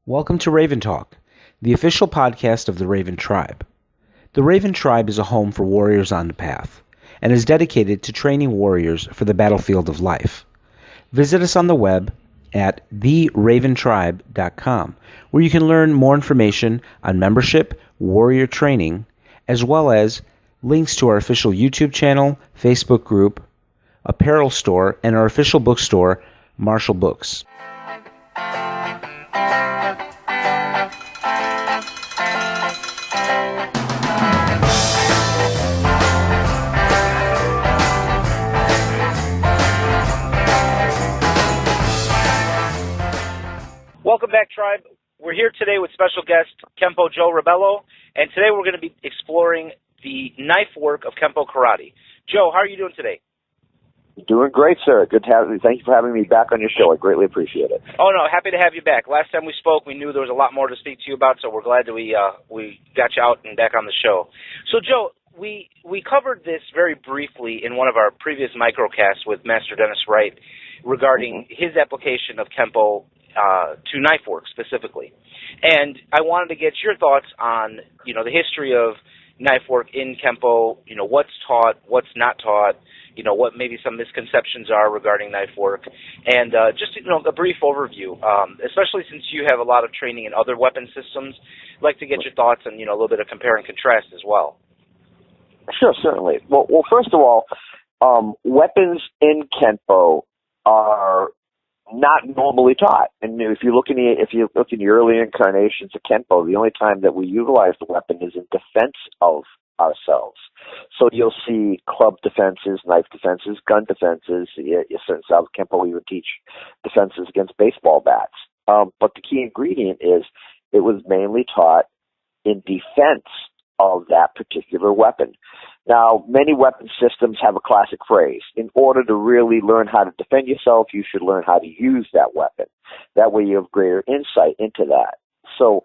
Welcome to Raven Talk, the official podcast of the Raven Tribe. The Raven Tribe is a home for warriors on the path, and is dedicated to training warriors for the battlefield of life. Visit us on the web at theraventribe.com, where you can learn more information on membership, warrior training, as well as links to our official YouTube channel, Facebook group, apparel store, and our official bookstore, Marshall Books. Welcome back, Tribe. We're here today with special guest Kenpo Joe Rebelo, and today we're going to be exploring the knife work of Kenpo Karate. Joe, how are you doing today? Doing great, sir. Good to have you. Thank you for having me back on your show. I greatly appreciate it. Oh, no, happy to have you back. Last time we spoke, we knew there was a lot more to speak to you about, so we're glad that we got you out and back on the show. So, Joe, we covered this very briefly in one of our previous microcasts with Master Dennis Wright regarding his application of Kenpo to knife work specifically. And I wanted to get your thoughts on, the history of knife work in Kenpo, what's taught, what's not taught, what maybe some misconceptions are regarding knife work, and just, a brief overview, especially since you have a lot of training in other weapon systems. I'd like to get your thoughts on, a little bit of compare and contrast as well. Sure, certainly. Well, first of all, weapons in Kenpo are not normally taught. And if you look in the early incarnations of Kenpo, the only time that we utilize the weapon is in defense of ourselves. So you'll see club defenses, knife defenses, gun defenses. Certain styles of Kenpo even teach defenses against baseball bats. But the key ingredient is it was mainly taught in defense of that particular weapon. Now, many weapon systems have a classic phrase. In order to really learn how to defend yourself, you should learn how to use that weapon. That way you have greater insight into that. So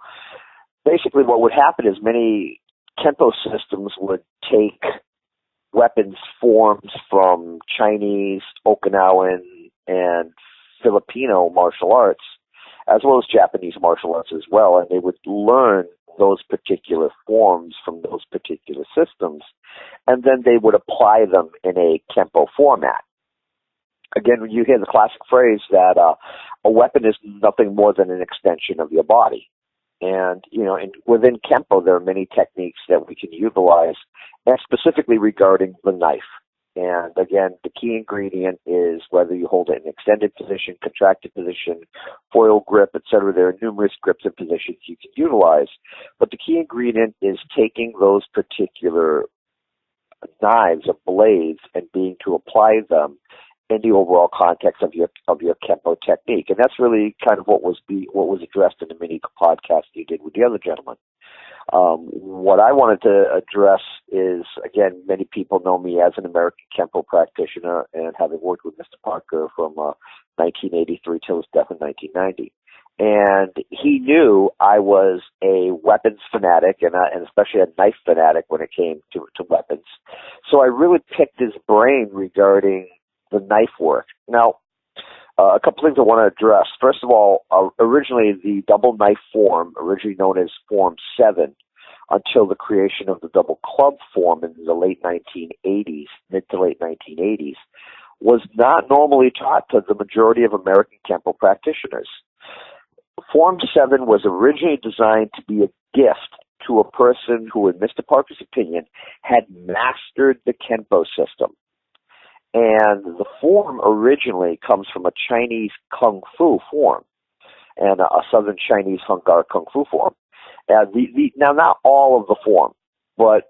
basically what would happen is many Kenpo systems would take weapons forms from Chinese, Okinawan, and Filipino martial arts, as well as Japanese martial arts as well, and they would learn those particular forms from those particular systems, and then they would apply them in a Kenpo format. Again, you hear the classic phrase that a weapon is nothing more than an extension of your body. And, within Kenpo, there are many techniques that we can utilize, and specifically regarding the knife. And again, the key ingredient is whether you hold it in extended position, contracted position, foil grip, etc. There are numerous grips and positions you can utilize. But the key ingredient is taking those particular knives or blades and being to apply them in the overall context of your Kenpo technique. And that's really kind of what was addressed in the mini podcast you did with the other gentleman. What I wanted to address is, again, many people know me as an American Kenpo practitioner, and having worked with Mr. Parker from 1983 till his death in 1990. And he knew I was a weapons fanatic, and especially a knife fanatic when it came to weapons. So I really picked his brain regarding the knife work. Now, a couple things I want to address. First of all, originally the double knife form, originally known as Form 7, until the creation of the double club form in the late 1980s, mid to late 1980s, was not normally taught to the majority of American Kenpo practitioners. Form 7 was originally designed to be a gift to a person who, in Mr. Parker's opinion, had mastered the Kenpo system. And the form originally comes from a Chinese Kung Fu form and a Southern Chinese Hung Gar Kung Fu form. Now, not all of the form, but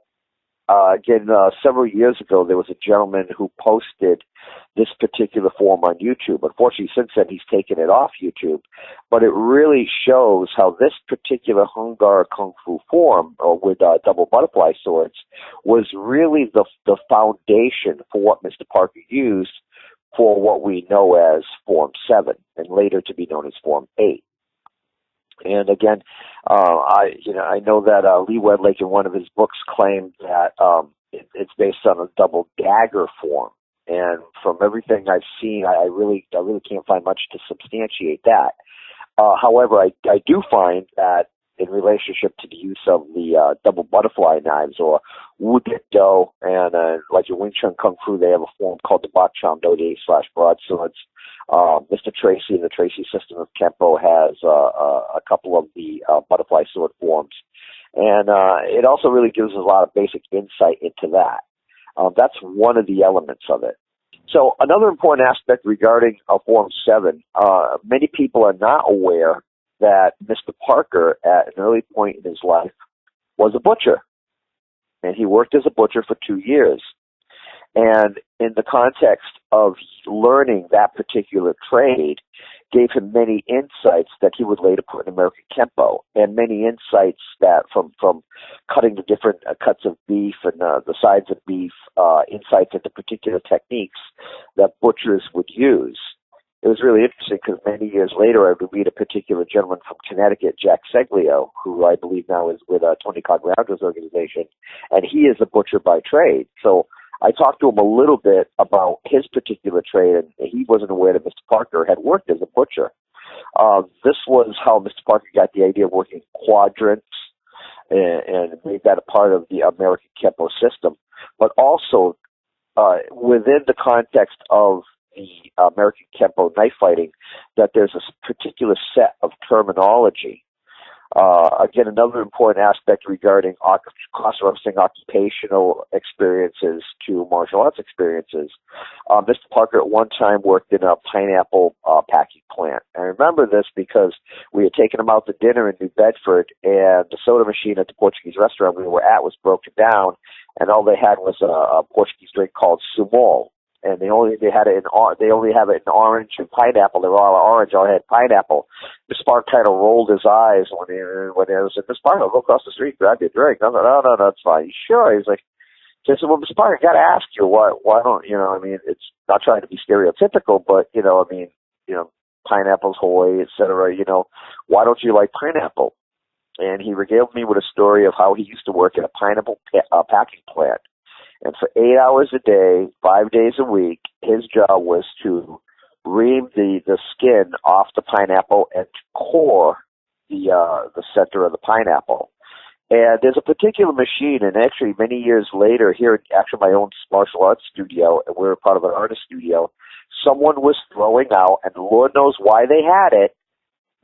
again, several years ago, there was a gentleman who posted this particular form on YouTube. Unfortunately, since then, he's taken it off YouTube. But it really shows how this particular Hung Gar Kung Fu form, with double butterfly swords, was really the foundation for what Mr. Parker used for what we know as Form 7, and later to be known as Form 8. And again, I know that Lee Wedlake in one of his books claimed that it's based on a double dagger form. And from everything I've seen, I really can't find much to substantiate that. However, I do find that in relationship to the use of the double butterfly knives or wooded do, and like your Wing Chun Kung Fu, they have a form called the Bak Cham Do / broadswords. Mr. Tracy and the Tracy system of Kenpo has a couple of the butterfly sword forms. And it also really gives us a lot of basic insight into that. That's one of the elements of it. So another important aspect regarding Form 7, many people are not aware that Mr. Parker, at an early point in his life, was a butcher. And he worked as a butcher for 2 years. And in the context of learning that particular trade, gave him many insights that he would later put in American Kenpo, and many insights that from cutting the different cuts of beef and the sides of beef, insights into particular techniques that butchers would use. It was really interesting because many years later I would meet a particular gentleman from Connecticut, Jack Seglio, who I believe now is with Tony Cogliando's organization, and he is a butcher by trade. So I talked to him a little bit about his particular trade, and he wasn't aware that Mr. Parker had worked as a butcher. This was how Mr. Parker got the idea of working quadrants and made that a part of the American Kenpo system. But also, within the context of the American Kenpo knife fighting, that there's a particular set of terminology. Again, another important aspect regarding cross-referencing occupational experiences to martial arts experiences. Mr. Parker at one time worked in a pineapple packing plant. I remember this because we had taken him out to dinner in New Bedford, and the soda machine at the Portuguese restaurant we were at was broken down, and all they had was a Portuguese drink called Sumol. And they only have it in orange and pineapple. They were all orange, all had pineapple. Mr. Parker kind of rolled his eyes when he was like, Mr. Parker, I'll go across the street, grab you a drink. I was like, no, it's fine. You sure? He's like, so I said, well, Mr. Parker, I got to ask you, why don't, I mean, it's not trying to be stereotypical, but, pineapples, Hawaii, et cetera, why don't you like pineapple? And he regaled me with a story of how he used to work at a pineapple packing plant. And for 8 hours a day, 5 days a week, his job was to ream the skin off the pineapple and to core the center of the pineapple. And there's a particular machine, and actually many years later, here in my own martial arts studio, and we're part of an artist studio, someone was throwing out, and Lord knows why they had it,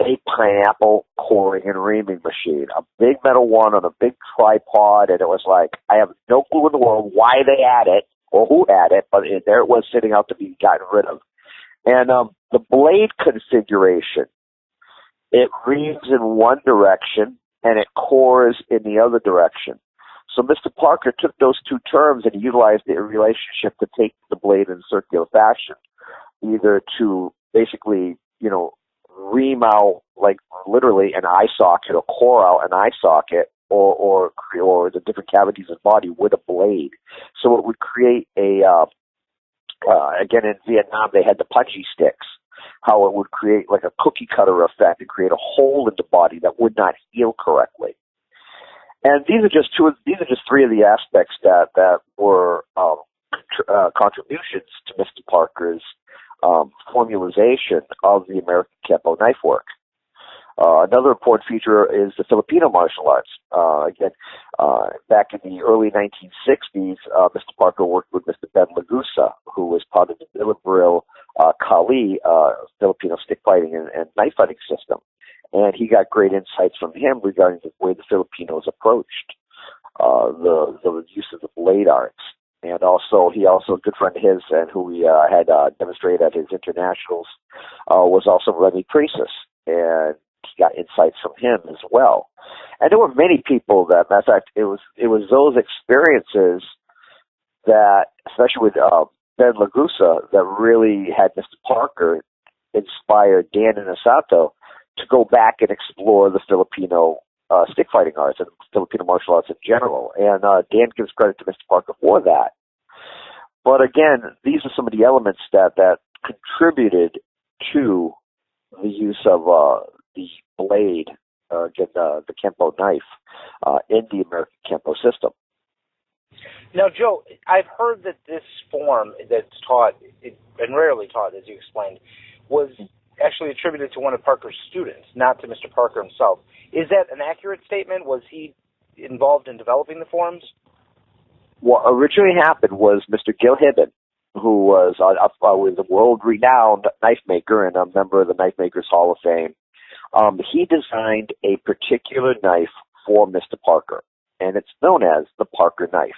a pineapple coring and reaming machine, a big metal one on a big tripod, and it was like, I have no clue in the world why they had it or who had it, but there it was sitting out to be gotten rid of. And the blade configuration, it reams in one direction and it cores in the other direction. So Mr. Parker took those two terms and utilized the relationship to take the blade in circular fashion, either to basically, ream out, like literally an eye socket, or core out an eye socket, or the different cavities of the body with a blade. So it would create again, in Vietnam, they had the punchy sticks, how it would create like a cookie cutter effect and create a hole in the body that would not heal correctly. And these are just three of the aspects that were contributions to Mr. Parker's formalization of the American Kenpo knife work. Another important feature is the Filipino martial arts. Back in the early 1960s, Mr. Parker worked with Mr. Ben Lagusa, who was part of the Rebelo Kali Filipino stick fighting and knife fighting system. And he got great insights from him regarding the way the Filipinos approached the use of the blade arts. And also, a good friend of his, and who we had demonstrated at his internationals, was also Remy Priestess, and he got insights from him as well. And there were many people that, matter of fact, it was those experiences that, especially with Ben Lagusa, that really had Mr. Parker inspire Dan Inosanto to go back and explore the Filipino stick fighting arts and Filipino martial arts in general. And Dan gives credit to Mr. Parker for that. But again, these are some of the elements that contributed to the use of the blade, the Kenpo knife, in the American Kenpo system. Now, Joe, I've heard that this form that's taught, and rarely taught, as you explained, was actually attributed to one of Parker's students, not to Mr. Parker himself. Is that an accurate statement? Was he involved in developing the forms? What originally happened was Mr. Gil Hibben, who was a world-renowned knife maker and a member of the Knife Makers Hall of Fame. He designed a particular knife for Mr. Parker, and it's known as the Parker knife.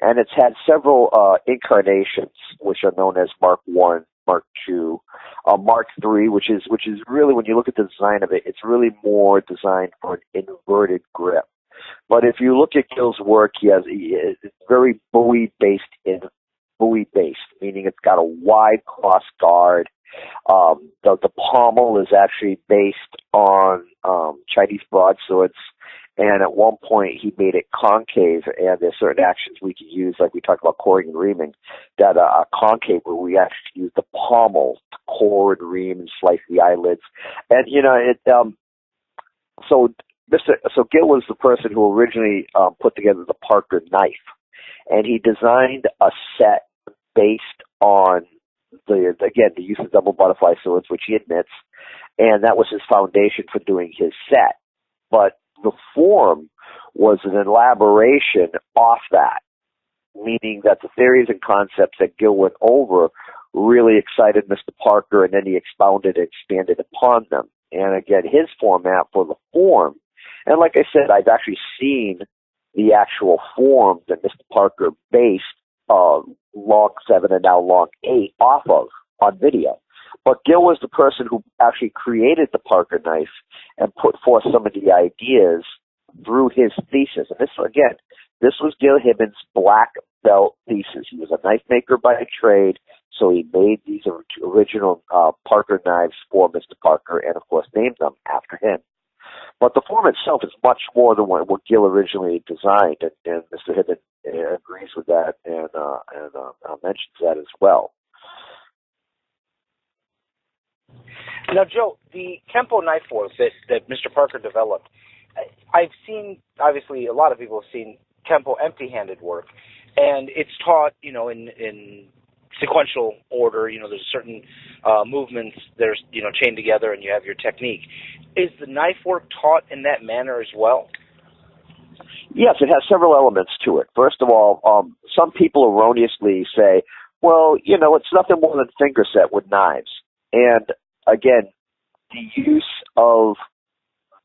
And it's had several incarnations, which are known as Mark I, Mark II, Mark III, which is really, when you look at the design of it, it's really more designed for an inverted grip. But if you look at Gil's work, it's very buoy-based, meaning it's got a wide cross guard. The pommel is actually based on Chinese broadswords, and at one point he made it concave, and there's certain actions we can use, like we talked about coring and reaming, that are concave, where we actually use the pommel to core and ream and slice the eyelids. And, so Gil was the person who originally put together the Parker knife, and he designed a set based on the use of double butterfly swords, which he admits, and that was his foundation for doing his set. But the form was an elaboration off that, meaning that the theories and concepts that Gil went over really excited Mr. Parker, and then he expounded and expanded upon them. And again, his format for the form, and like I said, I've actually seen the actual form that Mr. Parker based Long 7 and now Long 8 off of on video. But Gil was the person who actually created the Parker knife and put forth some of the ideas through his thesis. And this was Gil Hibben's black belt thesis. He was a knife maker by trade, so he made these original Parker knives for Mr. Parker and, of course, named them after him. But the form itself is much more than what Gil originally designed, and Mr. Hibben agrees with that and mentions that as well. Now, Joe, the Kenpo knife form that Mr. Parker developed, I've seen, obviously, a lot of people have seen Kenpo empty-handed work, and it's taught, in sequential order. There's certain movements that are, chained together, and you have your technique. Is the knife work taught in that manner as well? Yes, it has several elements to it. First of all, some people erroneously say, well, it's nothing more than finger set with knives. And again, the use of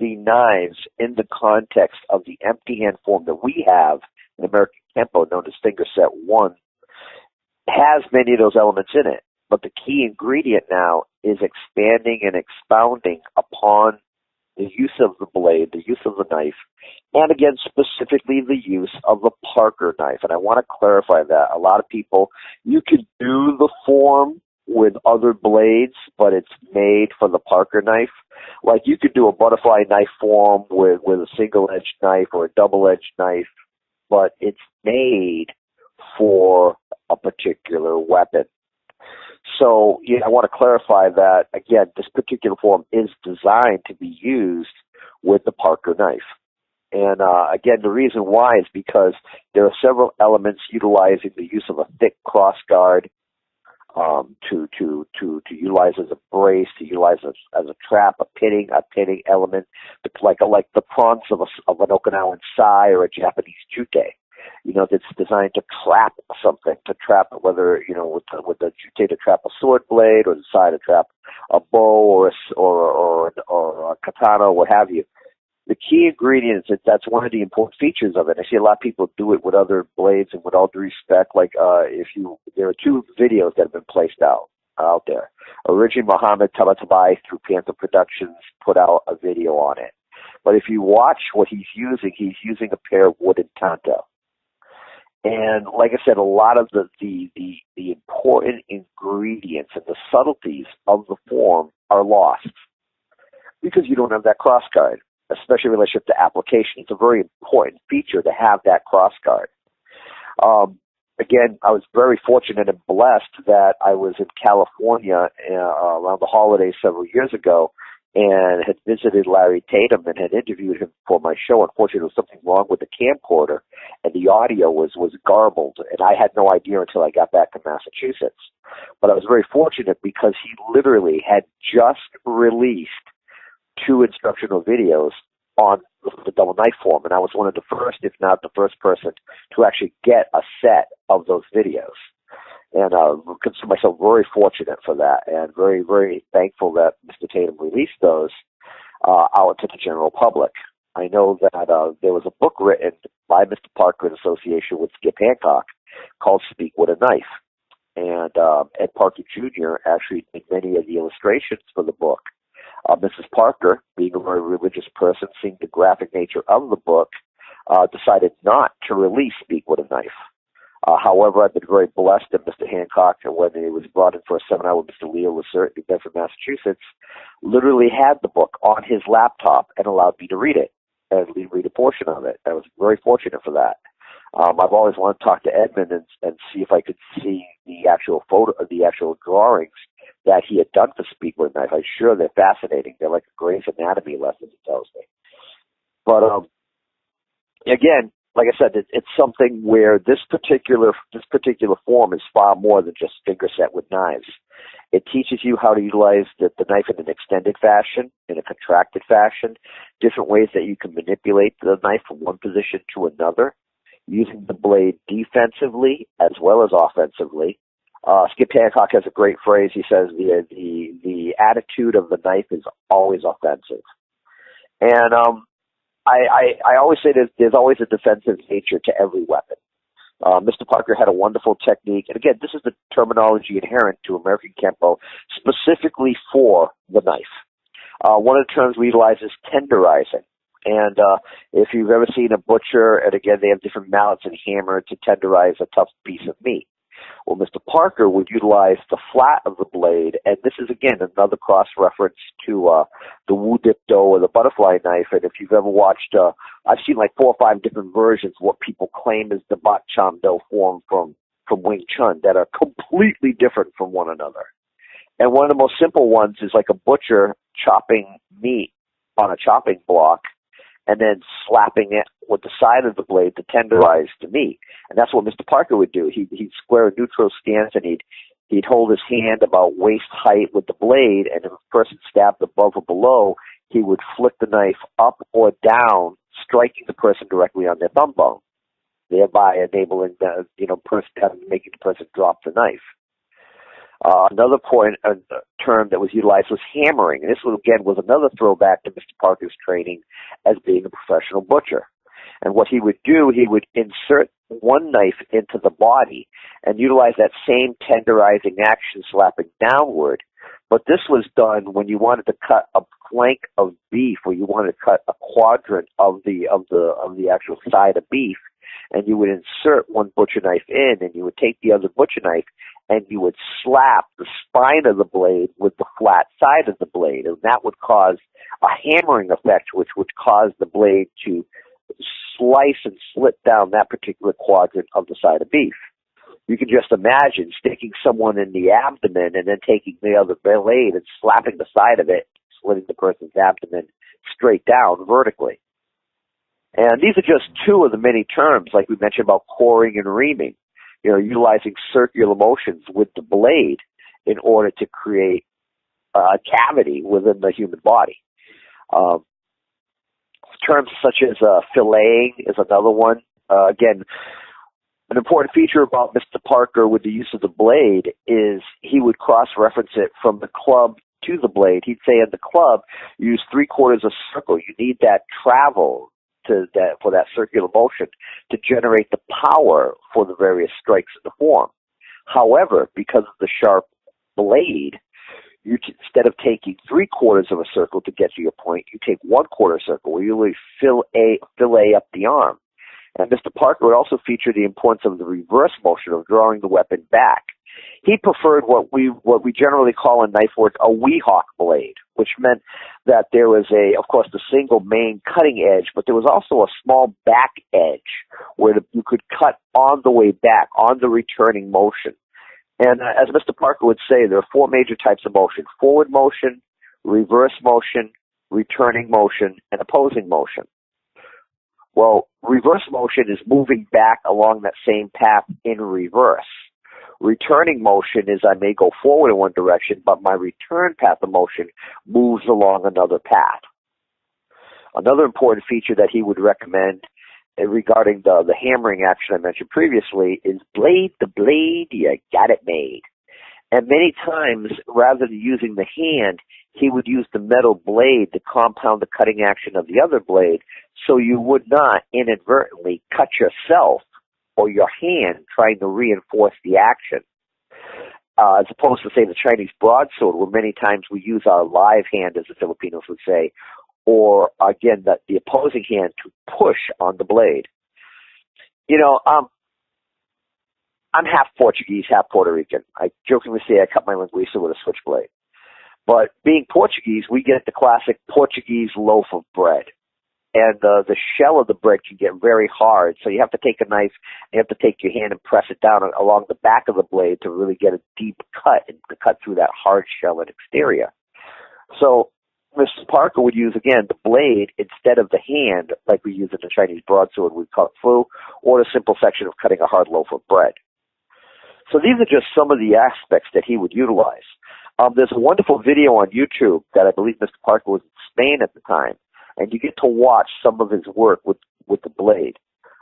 the knives in the context of the empty hand form that we have in American Kenpo, known as finger set 1, has many of those elements in it. But the key ingredient now is expanding and expounding upon the use of the blade, the use of the knife, and again, specifically the use of the Parker knife. And I want to clarify that. A lot of people, you could do the form with other blades, but it's made for the Parker knife. Like you could do a butterfly knife form with a single-edged knife or a double-edged knife, but it's made for a particular weapon. So, I want to clarify that, again, this particular form is designed to be used with the Parker knife. And, again, the reason why is because there are several elements utilizing the use of a thick cross guard to utilize as a brace, to utilize as a trap, a pitting element, like the prongs of an Okinawan sai or a Japanese jute. That's designed to trap something, whether, with the jute to trap a sword blade or the sai to trap a bow or a katana or what have you. The key ingredient is that's one of the important features of it. I see a lot of people do it with other blades, and with all due respect, there are 2 videos that have been placed out there. Originally, Mohammed Tabatabai through Panther Productions put out a video on it. But if you watch what he's using a pair of wooden tanto. And like I said, a lot of the important ingredients and the subtleties of the form are lost because you don't have that cross guard, especially in relationship to application. It's a very important feature to have that cross guard. Again, I was very fortunate and blessed that I was in California around the holidays several years ago and had visited Larry Tatum and had interviewed him for my show. Unfortunately, there was something wrong with the camcorder, and the audio was garbled, and I had no idea until I got back to Massachusetts. But I was very fortunate because he literally had just released 2 instructional videos on the double knife form, and I was one of the first, if not the first person, to actually get a set of those videos. And consider myself very fortunate for that, and very, very thankful that Mr. Tatum released those out to the general public. I know that there was a book written by Mr. Parker in association with Skip Hancock called Speak with a Knife. And Ed Parker Jr. actually did many of the illustrations for the book. Mrs. Parker, being a very religious person, seeing the graphic nature of the book, decided not to release Speak with a Knife. However, I've been very blessed that Mr. Hancock, when he was brought in for a seminar with Mr. Leo Lacert in Bedford, Massachusetts, literally had the book on his laptop and allowed me to read it and read a portion of it. I was very fortunate for that. I've always wanted to talk to Edmund and see if I could see the actual the actual drawings that he had done for Speak with a Knife. I'm sure they're fascinating. They're like a Grey's Anatomy lesson, it tells me. But again, like I said, it's something where this particular form is far more than just finger set with knives. It teaches you how to utilize the knife in an extended fashion, in a contracted fashion, different ways that you can manipulate the knife from one position to another, using the blade defensively as well as offensively. Skip Hancock has a great phrase. He says the attitude of the knife is always offensive. And I always say there's always a defensive nature to every weapon. Mr. Parker had a wonderful technique, and again, this is the terminology inherent to American Kenpo, specifically for the knife. One of the terms we utilize is tenderizing. And if you've ever seen a butcher, and again, they have different mallets and hammer to tenderize a tough piece of meat. Well, Mr. Parker would utilize the flat of the blade, and this is, again, another cross-reference to the Wu Dip Do or the butterfly knife. And if you've ever watched, I've seen like 4 or 5 different versions of what people claim is the Bat Cham Do form from Wing Chun that are completely different from one another. And one of the most simple ones is like a butcher chopping meat on a chopping block and then slapping it with the side of the blade to tenderize the meat. And that's what Mr. Parker would do. He'd square a neutral stance, and he'd hold his hand about waist height with the blade, and if a person stabbed above or below, he would flick the knife up or down, striking the person directly on their thumb bone, thereby enabling the making the person drop the knife. Another term that was utilized was hammering. And this, again, was another throwback to Mr. Parker's training as being a professional butcher. And what he would do, he would insert one knife into the body and utilize that same tenderizing action, slapping downward. But this was done when you wanted to cut a flank of beef, or you wanted to cut a quadrant of the actual side of beef, and you would insert one butcher knife in, and you would take the other butcher knife, and you would slap the spine of the blade with the flat side of the blade, and that would cause a hammering effect, which would cause the blade to slice and slit down that particular quadrant of the side of beef. You can just imagine sticking someone in the abdomen and then taking the other blade and slapping the side of it, slitting the person's abdomen straight down vertically. And these are just 2 of the many terms, like we mentioned about coring and reaming, utilizing circular motions with the blade in order to create a cavity within the human body. Terms such as filleting is another one. Again, an important feature about Mr. Parker with the use of the blade is he would cross-reference it from the club to the blade. He'd say in the club, use 3/4 of circle. You need that travel for that circular motion to generate the power for the various strikes in the form. However, because of the sharp blade, instead of taking 3/4 of a circle to get to your point, you take 1/4 circle, where you really fillet up the arm. And Mr. Parker would also feature the importance of the reverse motion of drawing the weapon back. He preferred what we generally call in knife work a Weehawk blade, which meant that there was of course, the single main cutting edge, but there was also a small back edge where you could cut on the way back, on the returning motion. And as Mr. Parker would say, there are 4 major types of motion: forward motion, reverse motion, returning motion, and opposing motion. Well, reverse motion is moving back along that same path in reverse. Returning motion is I may go forward in one direction, but my return path of motion moves along another path. Another important feature that he would recommend regarding the hammering action I mentioned previously is blade to blade, you got it made. And many times, rather than using the hand, he would use the metal blade to compound the cutting action of the other blade, so you would not inadvertently cut yourself or your hand trying to reinforce the action. As opposed to, say, the Chinese broadsword, where many times we use our live hand, as the Filipinos would say, or, again, the opposing hand to push on the blade. You know, I'm half Portuguese, half Puerto Rican. I jokingly say I cut my linguiça with a switchblade. But being Portuguese, we get the classic Portuguese loaf of bread. And the shell of the bread can get very hard, so you have to take a knife, you have to take your hand and press it down along the back of the blade to really get a deep cut and to cut through that hard shell and exterior. So Mr. Parker would use, again, the blade instead of the hand, like we use in the Chinese broadsword we cut through, or the simple section of cutting a hard loaf of bread. So these are just some of the aspects that he would utilize. There's a wonderful video on YouTube that I believe Mr. Parker was in Spain at the time, and you get to watch some of his work with the blade.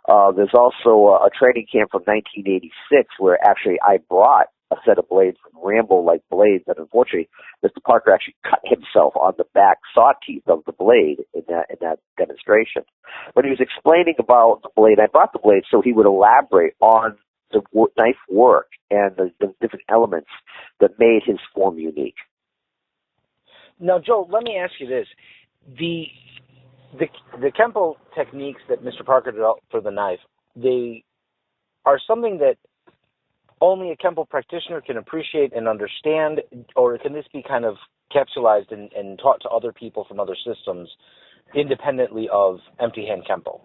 There's also a training camp from 1986 where actually I brought a set of blades from Rambo-like blades that unfortunately Mr. Parker actually cut himself on the back saw teeth of the blade in that demonstration. When he was explaining about the blade, I brought the blade so he would elaborate on the knife work and the different elements that made his form unique. Now, Joe, let me ask you this. The Kenpo techniques that Mr. Parker developed for the knife, they are something that only a Kenpo practitioner can appreciate and understand, or can this be kind of capsulized and taught to other people from other systems independently of empty hand Kenpo?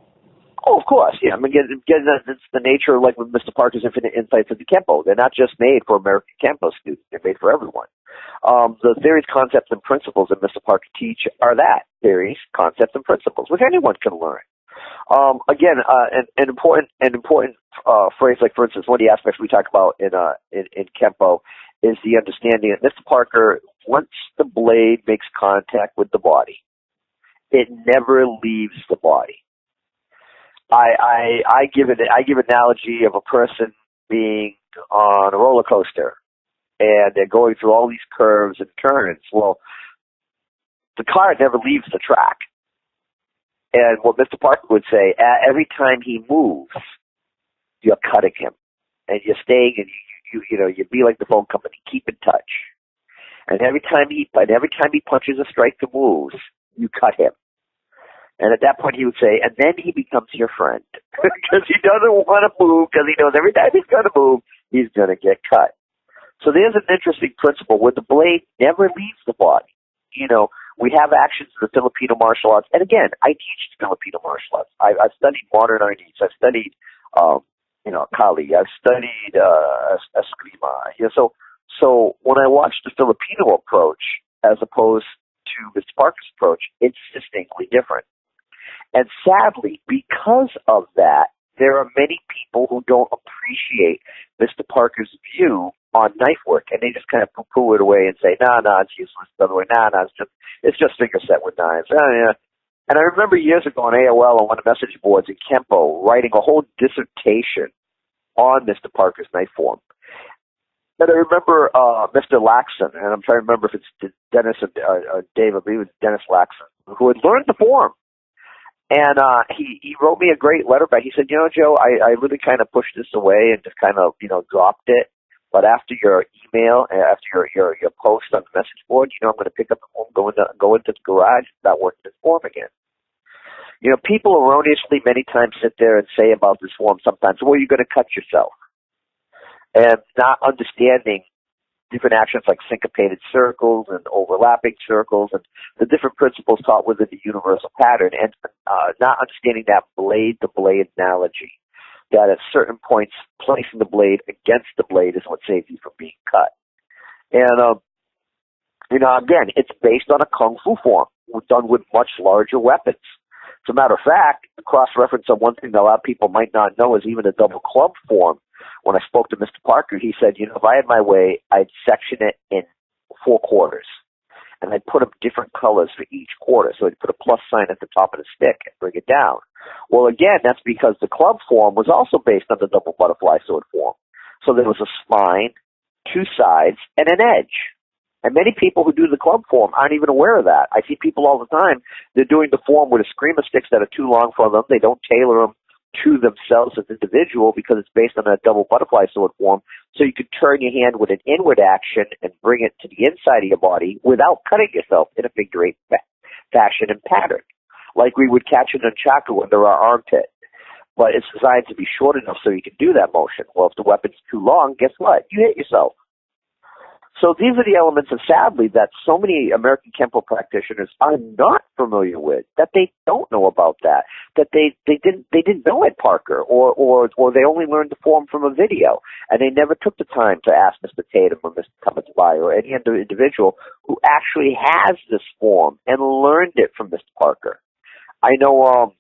Oh, of course, yeah. I mean, again, that's the nature, like with Mr. Parker's Infinite Insights into Kenpo. They're not just made for American Kenpo students. They're made for everyone. The theories, concepts, and principles that Mr. Parker teach are that, theories, concepts, and principles, which anyone can learn. Again, an important phrase, like, for instance, one of the aspects we talk about in Kenpo is the understanding that Mr. Parker, once the blade makes contact with the body, it never leaves the body. I give an analogy of a person being on a roller coaster and they're going through all these curves and turns. Well, the car never leaves the track. And what Mr. Parker would say, every time he moves, you're cutting him, and you're staying, and you be like the phone company, keep in touch. And every time he punches a strike to moves, you cut him. And at that point, he would say, and then he becomes your friend. Because he doesn't want to move, because he knows every time he's going to move, he's going to get cut. So there's an interesting principle where the blade never leaves the body. We have actions in the Filipino martial arts. And again, I teach Filipino martial arts. I've studied modern Chinese. I've studied, Kali. I've studied Eskrima. So when I watch the Filipino approach as opposed to Mr. Parker's approach, it's distinctly different. And sadly, because of that, there are many people who don't appreciate Mr. Parker's view on knife work, and they just kind of poo-poo it away and say, no, it's useless. The other way, it's just finger set with knives. Yeah. And I remember years ago on AOL on one of the message boards in Kenpo writing a whole dissertation on Mr. Parker's knife form. And I remember Mr. Laxon, and I'm trying to remember if it's Dennis or Dave, I believe it was Dennis Laxon, who had learned the form. And he wrote me a great letter back. He said, Joe, I really kind of pushed this away and just kind of, dropped it. But after your email, after your post on the message board, I'm going to pick up the form, go into the garage, and start working this form again. People erroneously many times sit there and say about this form sometimes, well, you're going to cut yourself. And not understanding different actions like syncopated circles and overlapping circles and the different principles taught within the universal pattern, and not understanding that blade-to-blade analogy, that at certain points placing the blade against the blade is what saves you from being cut. And, again, it's based on a kung fu form done with much larger weapons. As a matter of fact, cross-reference on one thing that a lot of people might not know is even a double club form. When I spoke to Mr. Parker, he said, if I had my way, I'd section it in 4 quarters. And I'd put up different colors for each quarter. So I'd put a plus sign at the top of the stick and bring it down. Well, again, that's because the club form was also based on the double butterfly sword form. So there was a spine, 2 sides, and an edge. And many people who do the club form aren't even aware of that. I see people all the time, they're doing the form with a screamer sticks that are too long for them. They don't tailor them to themselves as an individual because it's based on a double butterfly sword form. So you could turn your hand with an inward action and bring it to the inside of your body without cutting yourself in a figure 8 fashion and pattern, like we would catch an nunchaku under our armpit. But it's designed to be short enough so you can do that motion. Well, if the weapon's too long, guess what? You hit yourself. So these are the elements, and sadly, that so many American Kenpo practitioners are not familiar with, that they don't know about that they didn't know Ed Parker, or they only learned the form from a video, and they never took the time to ask Mr. Tatum or Mr. Cummins or any other individual who actually has this form and learned it from Mr. Parker. I know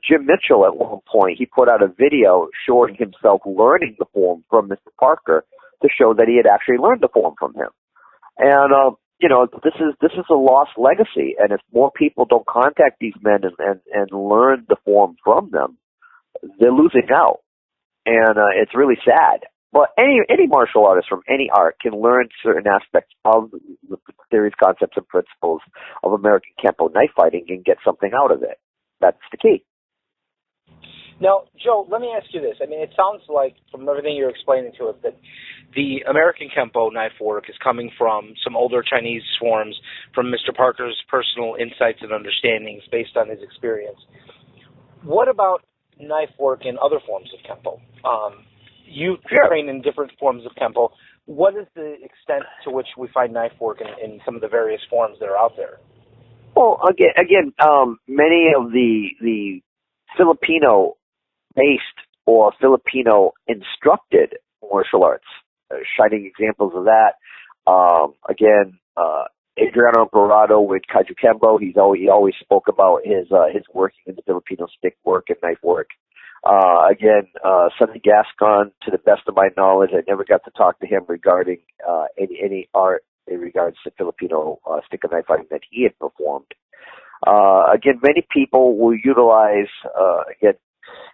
Jim Mitchell at one point, he put out a video showing himself learning the form from Mr. Parker, to show that he had actually learned the form from him. And, this is a lost legacy. And if more people don't contact these men and learn the form from them, they're losing out. And it's really sad. But any martial artist from any art can learn certain aspects of the theories, concepts, and principles of American Kenpo knife fighting and get something out of it. That's the key. Now, Joe, let me ask you this. I mean, it sounds like, from everything you're explaining to us, that the American Kenpo knife work is coming from some older Chinese forms, from Mr. Parker's personal insights and understandings based on his experience. What about knife work in other forms of Kenpo? You train in different forms of Kenpo. What is the extent to which we find knife work in some of the various forms that are out there? Well, again, many of the Filipino based or Filipino instructed martial arts. Shining examples of that. Adriano Emperado with Kaiju Kenpo. He always spoke about his working in the Filipino stick work and knife work. Sonny Gascon, to the best of my knowledge, I never got to talk to him regarding any art in regards to Filipino stick and knife fighting that he had performed. Many people will utilize,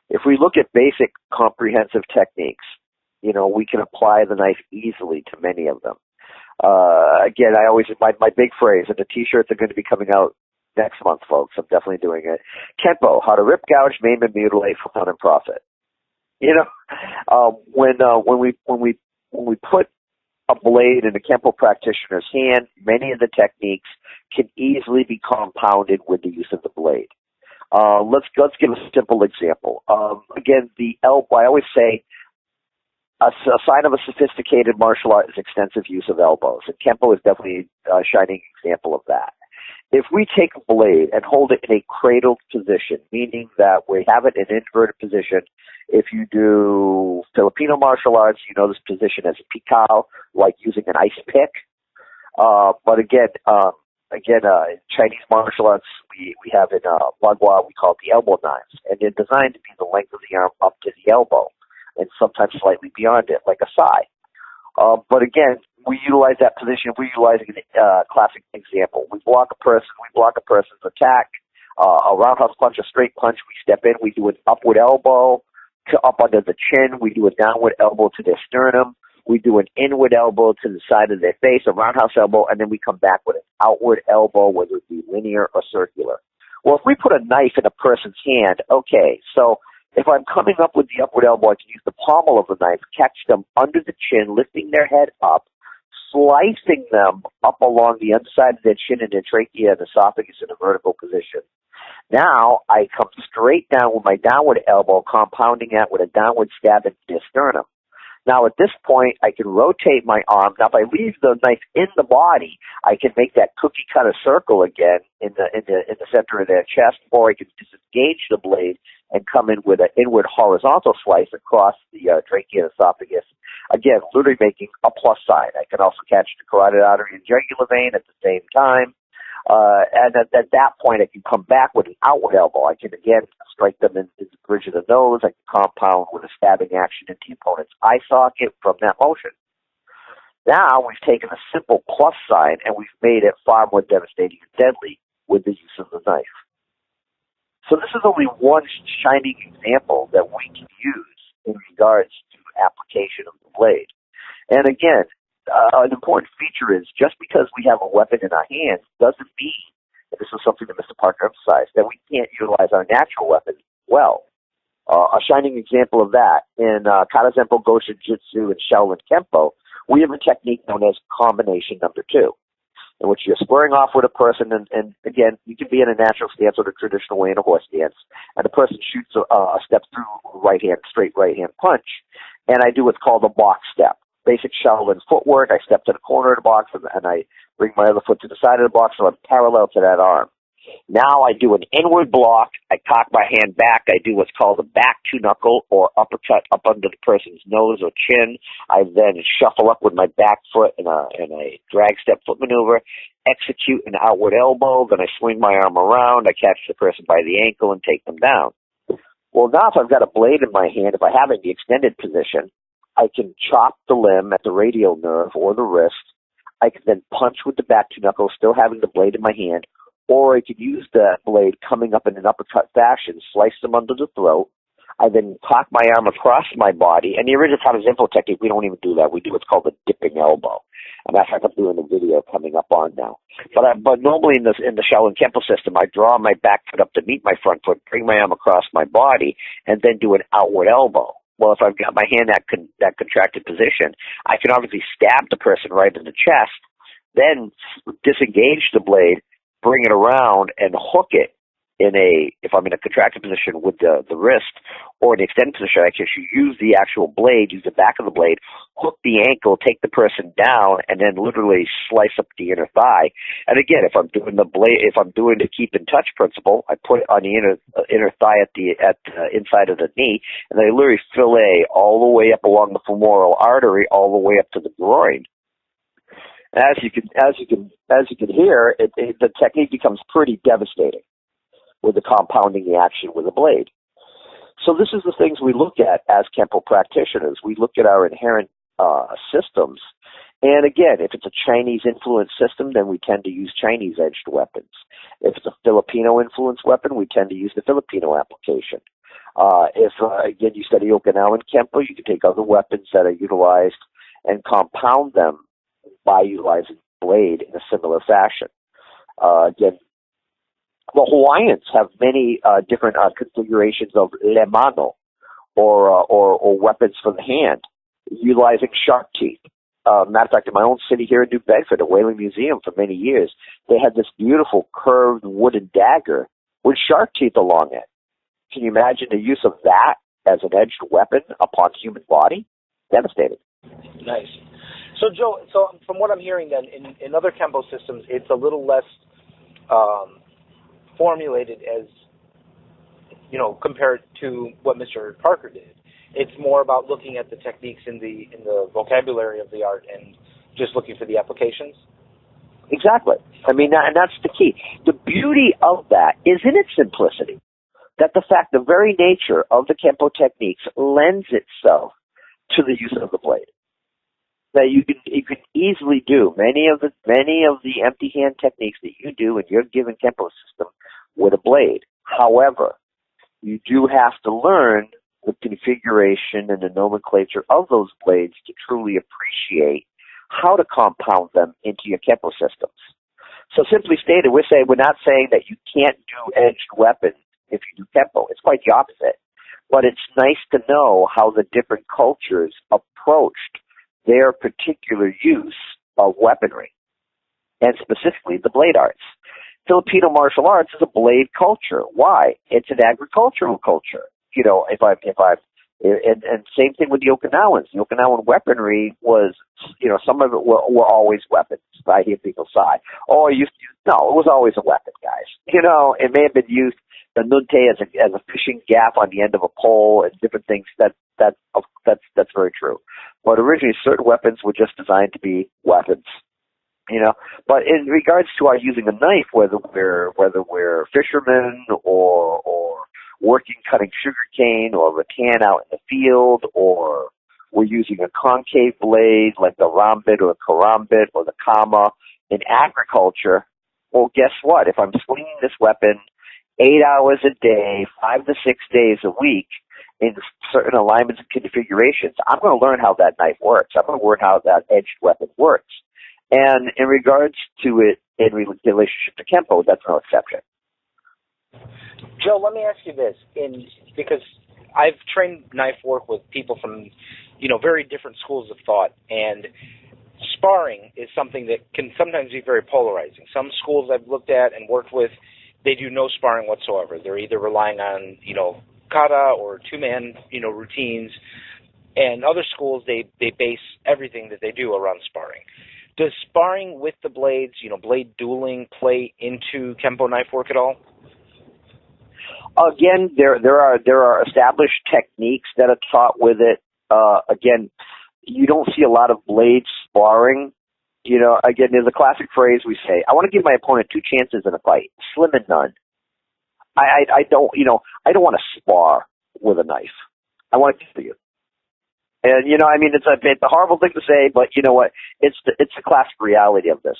if we look at basic comprehensive techniques, we can apply the knife easily to many of them. My big phrase, and the T-shirts are going to be coming out next month, folks. I'm definitely doing it. Kenpo, how to rip, gouge, maim, and mutilate for fun and profit. When we put a blade in a Kenpo practitioner's hand, many of the techniques can easily be compounded with the use of the blade. Let's give a simple example. The elbow. I always say a sign of a sophisticated martial art is extensive use of elbows, and Kenpo is definitely a shining example of that. If we take a blade and hold it in a cradled position, meaning that we have it in an inverted position, if you do Filipino martial arts, you know this position as a picao, like using an ice pick. Chinese martial arts, we have in Bagua, we call it the elbow knives, and they're designed to be the length of the arm up to the elbow, and sometimes slightly beyond it, like a sai. We utilize that position. We're utilizing a classic example. We block a person's attack, a roundhouse punch, a straight punch. We step in. We do an upward elbow to up under the chin. We do a downward elbow to their sternum. We do an inward elbow to the side of their face, a roundhouse elbow, and then we come back with an outward elbow, whether it be linear or circular. Well, if we put a knife in a person's hand, okay, so if I'm coming up with the upward elbow, I can use the pommel of the knife, catch them under the chin, lifting their head up, slicing them up along the underside of their chin and their trachea and esophagus in a vertical position. Now I come straight down with my downward elbow, compounding that with a downward stab into their sternum. Now at this point, I can rotate my arm. Now if I leave the knife in the body, I can make that cookie cutter circle again in the center of their chest, or I can disengage the blade and come in with an inward horizontal slice across the trachea and esophagus. Again, literally making a plus sign. I can also catch the carotid artery and jugular vein at the same time. And at that point, I can come back with an outward elbow. I can, again, strike them in the bridge of the nose. I can compound with a stabbing action into opponent's eye socket from that motion. Now we've taken a simple plus sign and we've made it far more devastating and deadly with the use of the knife. So this is only one shining example that we can use in regards to application of the blade. And again, an important feature is just because we have a weapon in our hands doesn't mean, and this is something that Mr. Parker emphasized, that we can't utilize our natural weapons well. A shining example of that in Kata Zenpo Goshin Jitsu and Shaolin Kenpo, we have a technique known as combination number 2, in which you're squaring off with a person, and again, you can be in a natural stance or the traditional way in a horse stance, and the person shoots a step through straight right hand punch, and I do what's called a box step. Basic Shaolin footwork, I step to the corner of the box, and I bring my other foot to the side of the box, so I'm parallel to that arm. Now I do an inward block, I cock my hand back, I do what's called a back two-knuckle or uppercut up under the person's nose or chin. I then shuffle up with my back foot in a drag step foot maneuver, execute an outward elbow, then I swing my arm around, I catch the person by the ankle and take them down. Well, now if I've got a blade in my hand, if I have it in the extended position, I can chop the limb at the radial nerve or the wrist. I can then punch with the back two-knuckle, still having the blade in my hand, or I could use that blade coming up in an uppercut fashion, slice them under the throat. I then cock my arm across my body. And the original Kata Zenpo technique, we don't even do that. We do what's called a dipping elbow. And that's what I'm doing the video coming up on now. But normally in the Shaolin Kenpo system, I draw my back foot up to meet my front foot, bring my arm across my body, and then do an outward elbow. Well, if I've got my hand that contracted position, I can obviously stab the person right in the chest, then disengage the blade, bring it around and hook it if I'm in a contracted position with the wrist, or in the extended position, I can actually use the actual blade, use the back of the blade, hook the ankle, take the person down, and then literally slice up the inner thigh. And again, if I'm doing the keep in touch principle, I put it on the inner thigh at the inside of the knee, and I literally fillet all the way up along the femoral artery, all the way up to the groin. As you can hear, the technique becomes pretty devastating with the compounding the action with a blade. So this is the things we look at as Kenpo practitioners. We look at our inherent systems. And again, if it's a Chinese-influenced system, then we tend to use Chinese-edged weapons. If it's a Filipino-influenced weapon, we tend to use the Filipino application. If, again, you study Okinawan Kenpo, you can take other weapons that are utilized and compound them by utilizing blade in a similar fashion. Again, the Hawaiians have many different configurations of le mano, or weapons for the hand, utilizing shark teeth. Matter of fact, in my own city here in New Bedford, at Whaling Museum for many years, they had this beautiful curved wooden dagger with shark teeth along it. Can you imagine the use of that as an edged weapon upon the human body? Devastating. Nice. So, Joe, from what I'm hearing then, in other Kenpo systems, it's a little less formulated as, compared to what Mr. Parker did. It's more about looking at the techniques in the vocabulary of the art and just looking for the applications. Exactly. I mean, and that's the key. The beauty of that is in its simplicity. That the very nature of the Kenpo techniques lends itself to the use of the blade. That you can easily do many of the empty hand techniques that you do in your given Kenpo system with a blade. However, you do have to learn the configuration and the nomenclature of those blades to truly appreciate how to compound them into your Kenpo systems. So simply stated, we're not saying that you can't do edged weapons if you do Kenpo. It's quite the opposite. But it's nice to know how the different cultures approached their particular use of weaponry, and specifically the blade arts. Filipino martial arts is a blade culture. Why? It's an agricultural culture. And same thing with the Okinawans. The Okinawan weaponry was, some of it were always weapons. I hear people sigh. Oh, it was always a weapon, guys. It may have been used, the nunte as a fishing gaff on the end of a pole and different things. That's very true. But originally, certain weapons were just designed to be weapons. You know, but in regards to our using a knife, whether we're fishermen or working cutting sugar cane or rattan out in the field, or we're using a concave blade like the rhombit or the karambit or the kama in agriculture, well, guess what? If I'm swinging this weapon 8 hours a day, 5 to 6 days a week in certain alignments and configurations, I'm going to learn how that knife works. I'm going to learn how that edged weapon works. And in regards to it in relationship to Kenpo, that's no exception. Joe, let me ask you this, because I've trained knife work with people from, very different schools of thought, and sparring is something that can sometimes be very polarizing. Some schools I've looked at and worked with, they do no sparring whatsoever. They're either relying on, kata or two-man, routines, and other schools, they base everything that they do around sparring. Does sparring with the blades, blade dueling, play into Kenpo knife work at all? Again, there are established techniques that are taught with it. Again, you don't see a lot of blade sparring. Again, there's a classic phrase we say: "I want to give my opponent 2 chances in a fight, slim and none." I don't want to spar with a knife. I want to kill you. And it's a horrible thing to say, but you know what? It's the classic reality of this.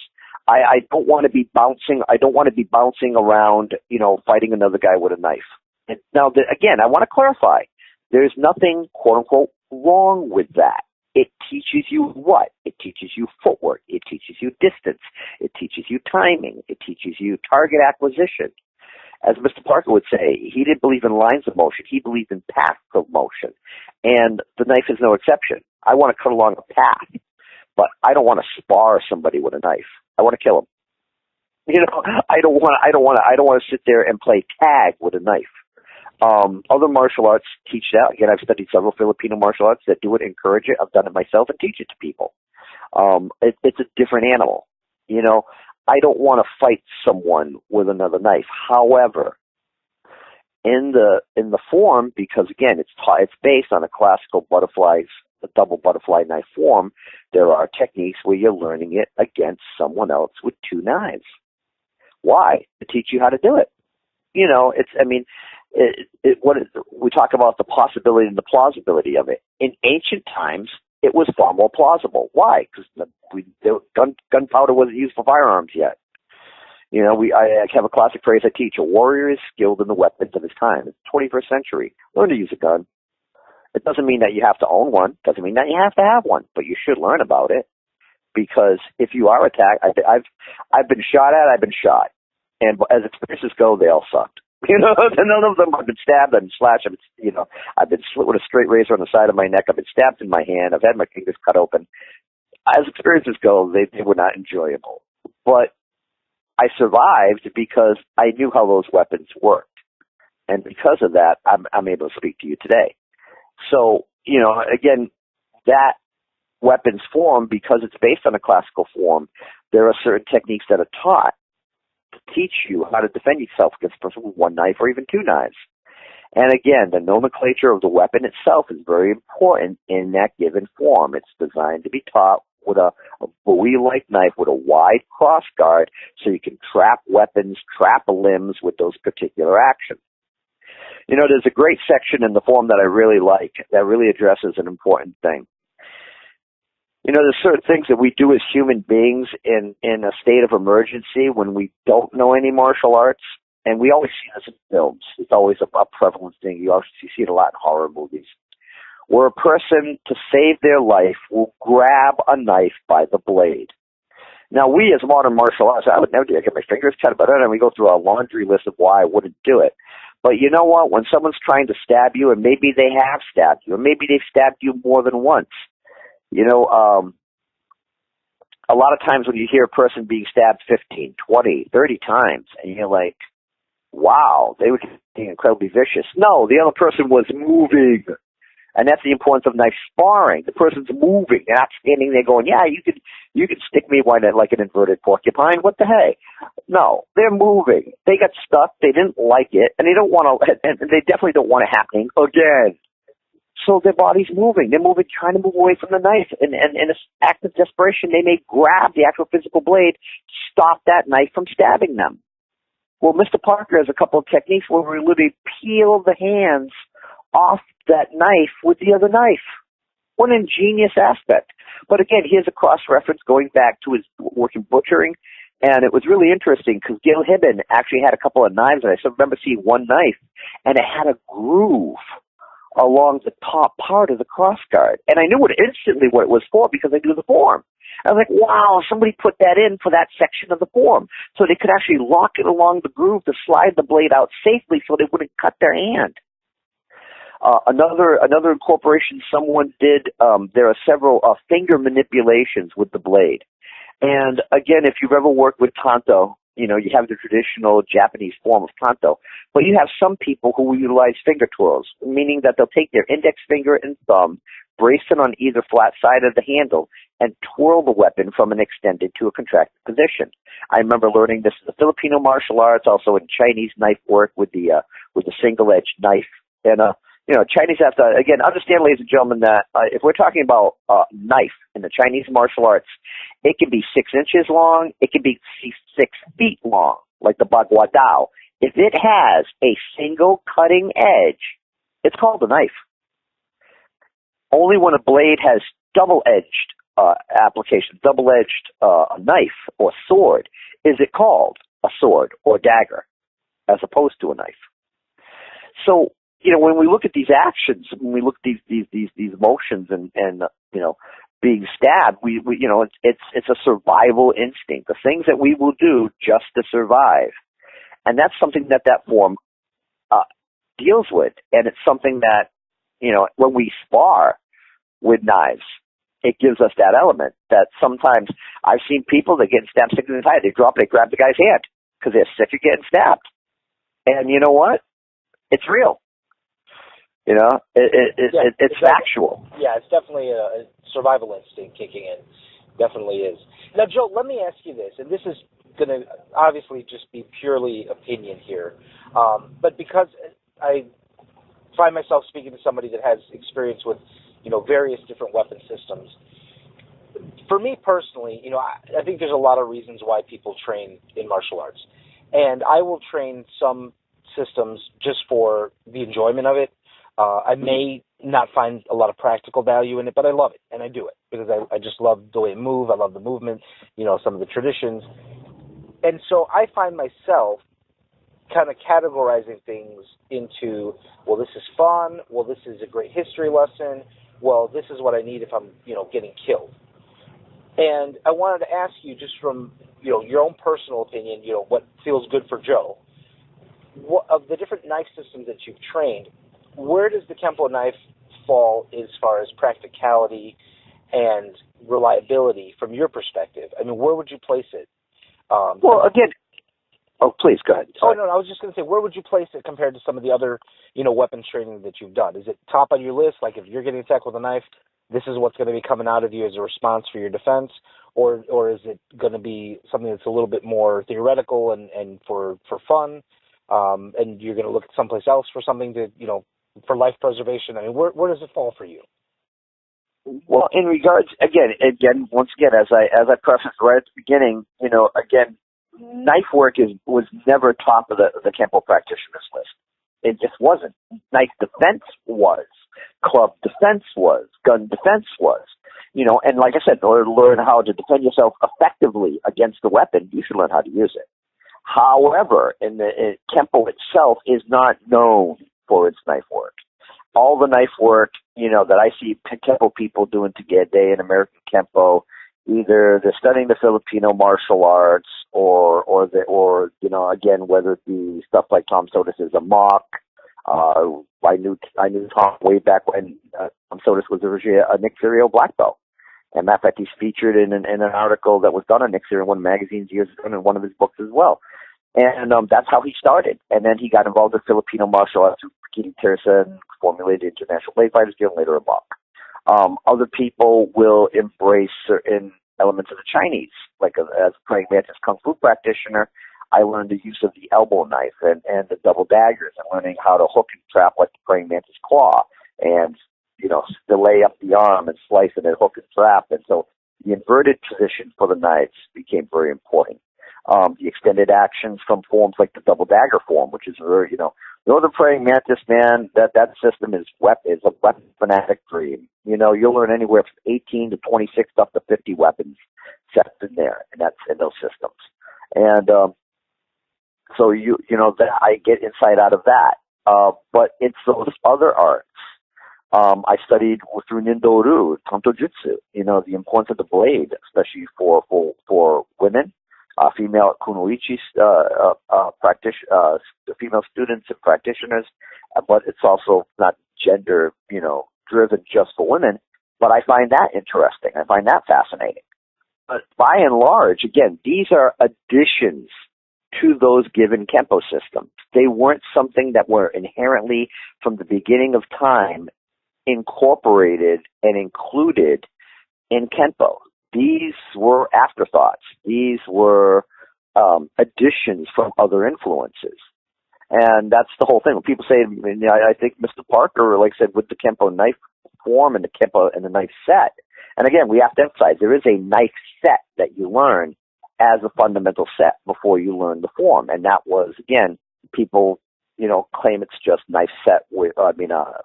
I don't want to be bouncing. I don't want to be bouncing around, fighting another guy with a knife. Now, again, I want to clarify. There's nothing, quote unquote, wrong with that. It teaches you what? It teaches you footwork. It teaches you distance. It teaches you timing. It teaches you target acquisition. As Mr. Parker would say, he didn't believe in lines of motion. He believed in paths of motion. And the knife is no exception. I want to cut along a path, but I don't want to spar somebody with a knife. I want to kill him. I don't want to sit there and play tag with a knife. Other martial arts teach that. Again, I've studied several Filipino martial arts that do it, encourage it. I've done it myself and teach it to people. It's a different animal. I don't want to fight someone with another knife. However, in the form, because again, it's based on a classical the double butterfly knife form, there are techniques where you're learning it against someone else with 2 knives. Why? To teach you how to do it. We talk about the possibility and the plausibility of it. In ancient times, it was far more plausible. Why? Because gunpowder wasn't used for firearms yet. I have a classic phrase I teach: a warrior is skilled in the weapons of his time. It's the 21st century. Learn to use a gun. It doesn't mean that you have to own one. Doesn't mean that you have to have one, but you should learn about it, because if you are attacked, I've been shot at. I've been shot, and as experiences go, they all sucked. None of them. I've been stabbed. I've been slashed. I've been slit with a straight razor on the side of my neck. I've been stabbed in my hand. I've had my fingers cut open. As experiences go, they were not enjoyable. But I survived because I knew how those weapons worked. And because of that, I'm able to speak to you today. So, again, that weapons form, because it's based on a classical form, there are certain techniques that are taught to teach you how to defend yourself against a person with 1 knife or even 2 knives. And again, the nomenclature of the weapon itself is very important in that given form. It's designed to be taught with a Bowie-like knife with a wide cross guard, so you can trap weapons, trap limbs with those particular actions. There's a great section in the form that I really like that really addresses an important thing. There's certain things that we do as human beings in a state of emergency when we don't know any martial arts, and we always see this in films. It's always a prevalent thing. You see it a lot in horror movies, where a person, to save their life, will grab a knife by the blade. Now, we as modern martial artists, I would never do it. I get my fingers cut, and we go through a laundry list of why I wouldn't do it. But you know what? When someone's trying to stab you, and maybe they have stabbed you, or maybe they've stabbed you more than once, a lot of times when you hear a person being stabbed 15, 20, 30 times, and you're like, wow, they were being incredibly vicious. No, the other person was moving. And that's the importance of knife sparring. The person's moving. They're not standing there going, yeah, you could stick me like an inverted porcupine. What the heck? No, they're moving. They got stuck. They didn't like it, and they don't want to. And they definitely don't want it happening again. so their body's moving. They're moving, trying to move away from the knife. And in an act of desperation, they may grab the actual physical blade, stop that knife from stabbing them. Well, Mr. Parker has a couple of techniques where we literally peel the hands off that knife with the other knife. What an ingenious aspect. But again, here's a cross-reference going back to his work in butchering. And it was really interesting because Gil Hibben actually had a couple of knives, and I still remember seeing one knife, and it had a groove along the top part of the crossguard. And I knew instantly what it was for because I knew the form. I was like, wow, somebody put that in for that section of the form. So they could actually lock it along the groove to slide the blade out safely so they wouldn't cut their hand. Another incorporation someone did, there are several finger manipulations with the blade. And again, if you've ever worked with tanto, you know, you have the traditional Japanese form of tanto, but you have some people who will utilize finger twirls, meaning that they'll take their index finger and thumb, brace it on either flat side of the handle, and twirl the weapon from an extended to a contracted position. I remember learning this in the Filipino martial arts, also in Chinese knife work with the single-edged knife. And you know, Chinese have to, again, understand, ladies and gentlemen, that if we're talking about knife in the Chinese martial arts, it can be 6 inches long, it can be 6 feet long, like the Bagua Dao. If it has a single cutting edge, it's called a knife. Only when a blade has double-edged application, double-edged knife or sword, is it called a sword or dagger, as opposed to a knife. So, you know, when we look at these actions, when we look at these motions and you know, being stabbed, we you know, it's a survival instinct, the things that we will do just to survive, and that's something that form deals with, and it's something that, you know, when we spar with knives, it gives us that element that sometimes I've seen people that get stabbed 6 inches high, they drop it, they grab the guy's hand because they're sick of getting stabbed, and you know what? It's real. You know, it's factual. Yeah, it's definitely a survival instinct kicking in. Definitely is. Now, Joe, let me ask you this, and this is going to obviously just be purely opinion here, but because I find myself speaking to somebody that has experience with, you know, various different weapon systems. For me personally, you know, I think there's a lot of reasons why people train in martial arts, and I will train some systems just for the enjoyment of it. I may not find a lot of practical value in it, but I love it, and I do it because I just love the way it moves. I love the movement, you know, some of the traditions. And so I find myself kind of categorizing things into, well, this is fun, well, this is a great history lesson, well, this is what I need if I'm, you know, getting killed. And I wanted to ask you, just from, you know, your own personal opinion, you know, what feels good for Joe, what, of the different knife systems that you've trained, where does the Kenpo knife fall as far as practicality and reliability from your perspective? I mean, where would you place it? Well, again, oh, please, go ahead. Sorry. Oh, no, I was just going to say, where would you place it compared to some of the other, you know, weapons training that you've done? Is it top on your list? Like, if you're getting attacked with a knife, this is what's going to be coming out of you as a response for your defense? Or is it going to be something that's a little bit more theoretical and for fun, and you're going to look at someplace else for something to, you know, for life preservation? I mean, where does it fall for you? Well, in regards, once again, as I prefaced right at the beginning, you know, again, knife work was never top of the Kenpo practitioners list. It just wasn't. Knife defense was, club defense was, gun defense was. You know, and like I said, in order to learn how to defend yourself effectively against the weapon, you should learn how to use it. However, Kenpo itself is not known for its knife work. All the knife work, you know, that I see Kenpo people doing today in American Kenpo, either they're studying the Filipino martial arts or you know, again, whether it be stuff like Tom Sotis' a mock. I knew Tom way back when Tom Sotis was originally a Nick Furio black belt. And matter of fact, he's featured in an article that was done on Nick Furio in one of the magazines years ago and in one of his books as well. And that's how he started. And then he got involved in Filipino martial arts through Kitty Tirson, formulated International Blade Fighters Guild, later a mock. Other people will embrace certain elements of the Chinese. Like as a praying mantis kung fu practitioner, I learned the use of the elbow knife and the double daggers, and learning how to hook and trap like the praying mantis claw, and fillet up the arm and slice it at hook and trap. And so the inverted position for the knives became very important. The extended actions from forms like the double dagger form, which is very, Northern Praying Mantis, man, that system is a weapon fanatic dream. You'll learn anywhere from 18 to 26 up to 50 weapons set in there, and that's in those systems. And so that I get insight out of that. But it's those other arts. I studied through Nindoru, Tanto Jutsu, the importance of the blade, especially for women, female kunoichi female students and practitioners. But it's also not gender, driven just for women. But I find that interesting. I find that fascinating. But by and large, again, these are additions to those given Kenpo systems. They weren't something that were inherently, from the beginning of time, incorporated and included in Kenpo. These were afterthoughts. These were additions from other influences. And that's the whole thing. When people say, I think Mr. Parker, like I said, with the Kenpo knife form and the Kenpo and the knife set. And again, we have to emphasize there is a knife set that you learn as a fundamental set before you learn the form. And that was, again, people, claim it's just knife set with,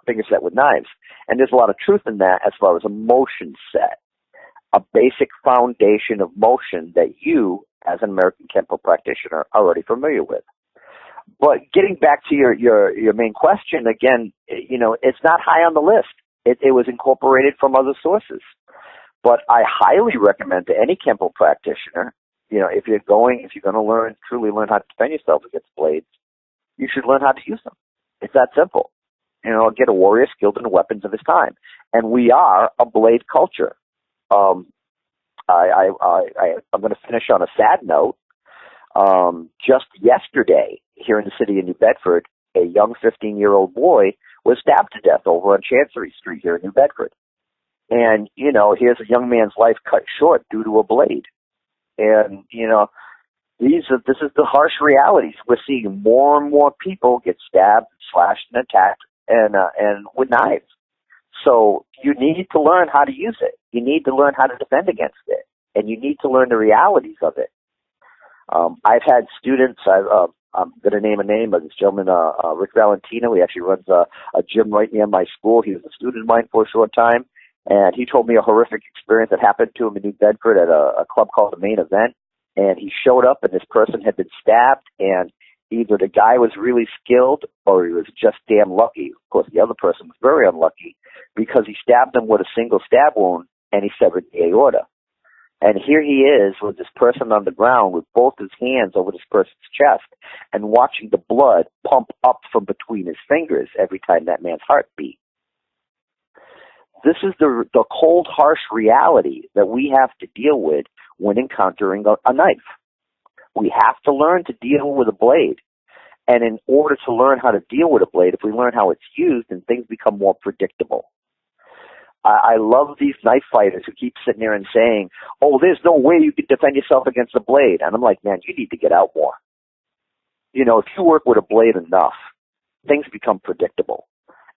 finger set with knives. And there's a lot of truth in that as far as a motion set, a basic foundation of motion that you, as an American Kenpo practitioner, are already familiar with. But getting back to your main question, again, it's not high on the list. It was incorporated from other sources. But I highly recommend to any Kenpo practitioner, if you're going to truly learn how to defend yourself against blades, you should learn how to use them. It's that simple. Get a warrior skilled in the weapons of his time. And we are a blade culture. I'm going to finish on a sad note. Just yesterday, here in the city of New Bedford, a young 15-year-old boy was stabbed to death over on Chancery Street here in New Bedford. And, here's a young man's life cut short due to a blade. And, this is the harsh realities. We're seeing more and more people get stabbed, slashed, and attacked, and with knives. So you need to learn how to use it. You need to learn how to defend against it, and you need to learn the realities of it. I've had students. I'm going to name a name of this gentleman, Rick Valentino. He actually runs a gym right near my school. He was a student of mine for a short time, and he told me a horrific experience that happened to him in New Bedford at a club called The Main Event. And he showed up, and this person had been stabbed, and either the guy was really skilled or he was just damn lucky. Of course, the other person was very unlucky because he stabbed him with a single stab wound, and he severed the aorta. And here he is with this person on the ground with both his hands over this person's chest and watching the blood pump up from between his fingers every time that man's heart beat. This is the cold, harsh reality that we have to deal with when encountering a knife. We have to learn to deal with a blade. And in order to learn how to deal with a blade, if we learn how it's used, then things become more predictable. I love these knife fighters who keep sitting there and saying, oh, there's no way you can defend yourself against a blade. And I'm like, man, you need to get out more. If you work with a blade enough, things become predictable.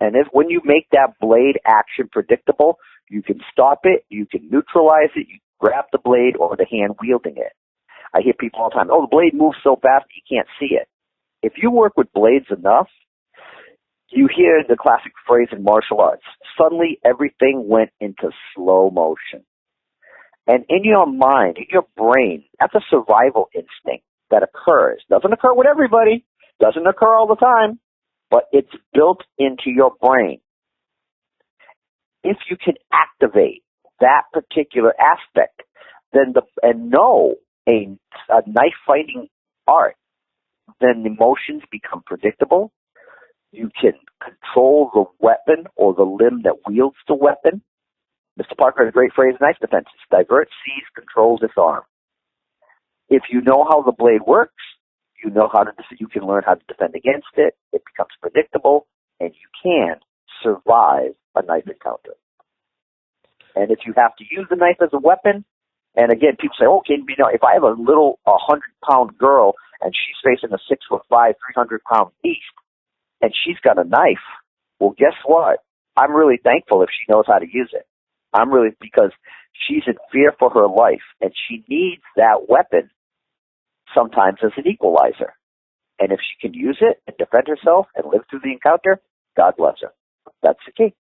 And when you make that blade action predictable, you can stop it, you can neutralize it, you grab the blade or the hand wielding it. I hear people all the time, oh, the blade moves so fast you can't see it. If you work with blades enough, you hear the classic phrase in martial arts, suddenly everything went into slow motion. And in your mind, in your brain, that's a survival instinct that occurs. Doesn't occur with everybody, doesn't occur all the time, but it's built into your brain. If you can activate that particular aspect, then and know a knife fighting art, then the motions become predictable. You can control the weapon or the limb that wields the weapon. Mr. Parker has a great phrase in knife defense. It's divert, seize, control, disarm. If you know how the blade works, you can learn how to defend against it. It becomes predictable, and you can survive a knife encounter. And if you have to use the knife as a weapon, and again, people say, okay, if I have a little 100-pound girl and she's facing a 6'5", 300-pound beast, and she's got a knife, well, guess what? I'm really thankful if she knows how to use it. Because she's in fear for her life, and she needs that weapon sometimes as an equalizer. And if she can use it and defend herself and live through the encounter, God bless her. That's the key.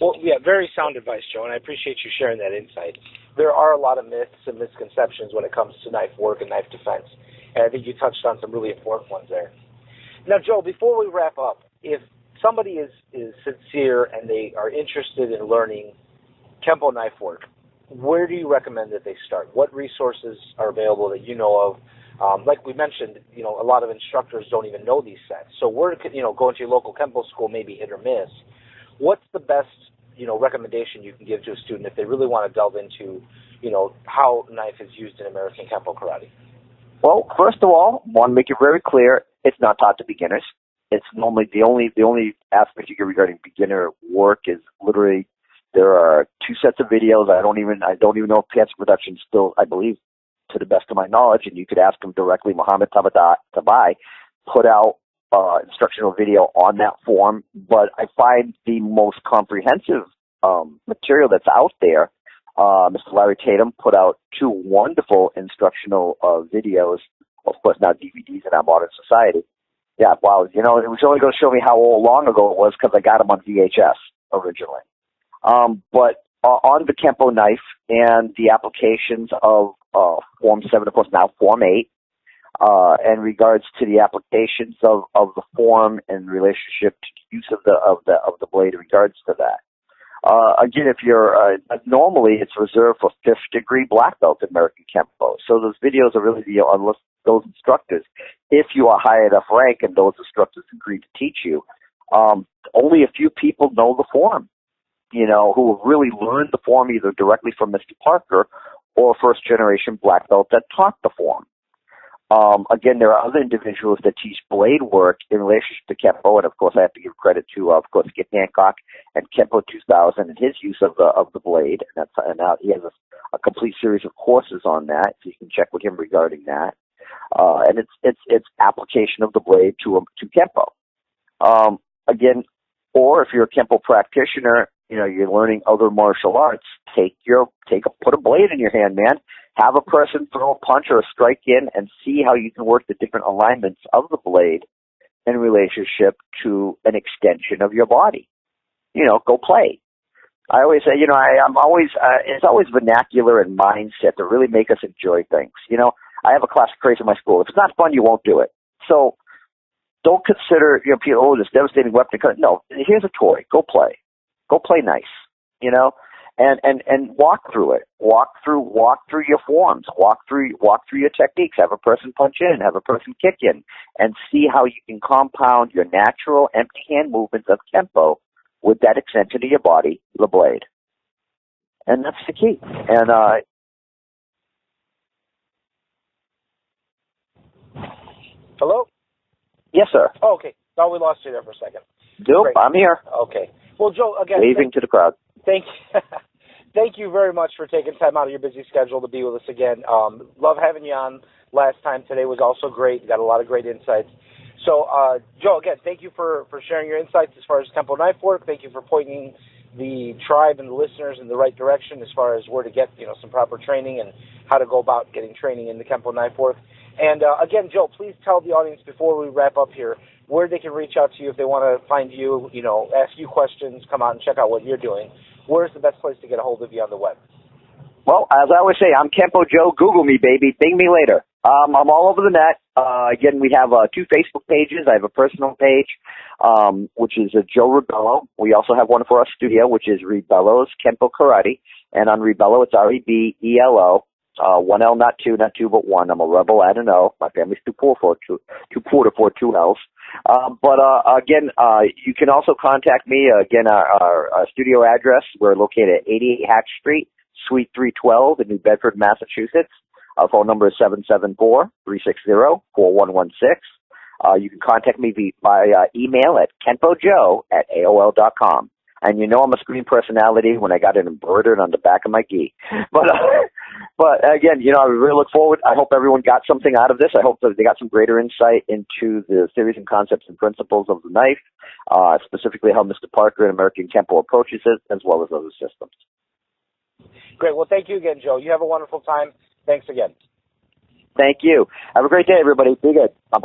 Well, yeah, very sound advice, Joe, and I appreciate you sharing that insight. There are a lot of myths and misconceptions when it comes to knife work and knife defense, and I think you touched on some really important ones there. Now, Joe, before we wrap up, if somebody is sincere and they are interested in learning Kenpo knife work, where do you recommend that they start? What resources are available that you know of? Like we mentioned, a lot of instructors don't even know these sets. So going to your local Kenpo school may be hit or miss. What's the best, recommendation you can give to a student if they really want to delve into, how knife is used in American Kenpo karate? Well, first of all, I want to make it very clear, it's not taught to beginners. It's normally the only aspect you get regarding beginner work is literally there are 2 sets of videos. I don't even know if Cancer Production still, I believe, to the best of my knowledge, and you could ask him directly, Muhammad Tabai put out instructional video on that form, but I find the most comprehensive material that's out there, Mr. Larry Tatum put out 2 wonderful instructional videos, of course now DVDs in our modern society. Yeah, wow, it was only going to show me how long ago it was because I got them on VHS originally. But on the Kenpo knife and the applications of Form 7, of course, now Form 8, in regards to the applications of the form in relationship to the use of the blade in regards to that. Again, if you're normally it's reserved for 5th degree black belt in American Kenpo. So those videos are really unless those instructors, if you are high enough rank and those instructors agree to teach you, only a few people know the form. Who have really learned the form either directly from Mr. Parker or first generation black belt that taught the form. Again, there are other individuals that teach blade work in relationship to Kenpo, and of course I have to give credit to, of course, Skip Hancock and Kenpo 2000 and his use of the blade. And now he has a complete series of courses on that, so you can check with him regarding that. And it's application of the blade to Kenpo. Again, or if you're a Kenpo practitioner, you're learning other martial arts, put a blade in your hand, man. Have a person throw a punch or a strike in and see how you can work the different alignments of the blade in relationship to an extension of your body. Go play. I always say, it's always vernacular and mindset to really make us enjoy things. I have a class of crazy in my school. If it's not fun, you won't do it. So don't consider, people, this devastating weapon. No, here's a toy. Go play. Go play nice, and walk through it. Walk through your forms. Walk through your techniques. Have a person punch in. Have a person kick in, and see how you can compound your natural empty hand movements of Kenpo with that extension of your body, the blade. And that's the key. And hello? Yes, sir. Oh, okay. Thought we lost you there for a second. Nope, Great. I'm here. Okay. Well, Joe, again, waving to the crowd. Thank you very much for taking time out of your busy schedule to be with us again. Love having you on last time. Today was also great. You got a lot of great insights. So, Joe, again, thank you for sharing your insights as far as Kenpo knife work. Thank you for pointing the tribe and the listeners in the right direction as far as where to get some proper training and how to go about getting training in the Kenpo knife work. And again, Joe, please tell the audience before we wrap up here where they can reach out to you if they want to find you, ask you questions, come out and check out what you're doing. Where's the best place to get a hold of you on the web? Well, as I always say, I'm Kenpo Joe. Google me, baby. Bing me later. I'm all over the net. Again, we have 2 Facebook pages. I have a personal page, which is Joe Rebelo. We also have one for our studio, which is Rebelo's Kenpo Karate. And on Rebelo, it's Rebelo. 1 L, not 2, but 1. I'm a rebel, add an O. My family's too poor for 2 L's. But again, you can also contact me. Again, our studio address, we're located at 88 Hatch Street, Suite 312 in New Bedford, Massachusetts. Our phone number is 774-360-4116. You can contact me via email at kenpojoe@aol.com. And I'm a screen personality when I got it embroidered on the back of my gi. But But again, I really look forward. I hope everyone got something out of this. I hope that they got some greater insight into the theories and concepts and principles of the knife, specifically how Mr. Parker and American Kenpo approaches it, as well as other systems. Great. Well, thank you again, Joe. You have a wonderful time. Thanks again. Thank you. Have a great day, everybody. Be good. Bye-bye.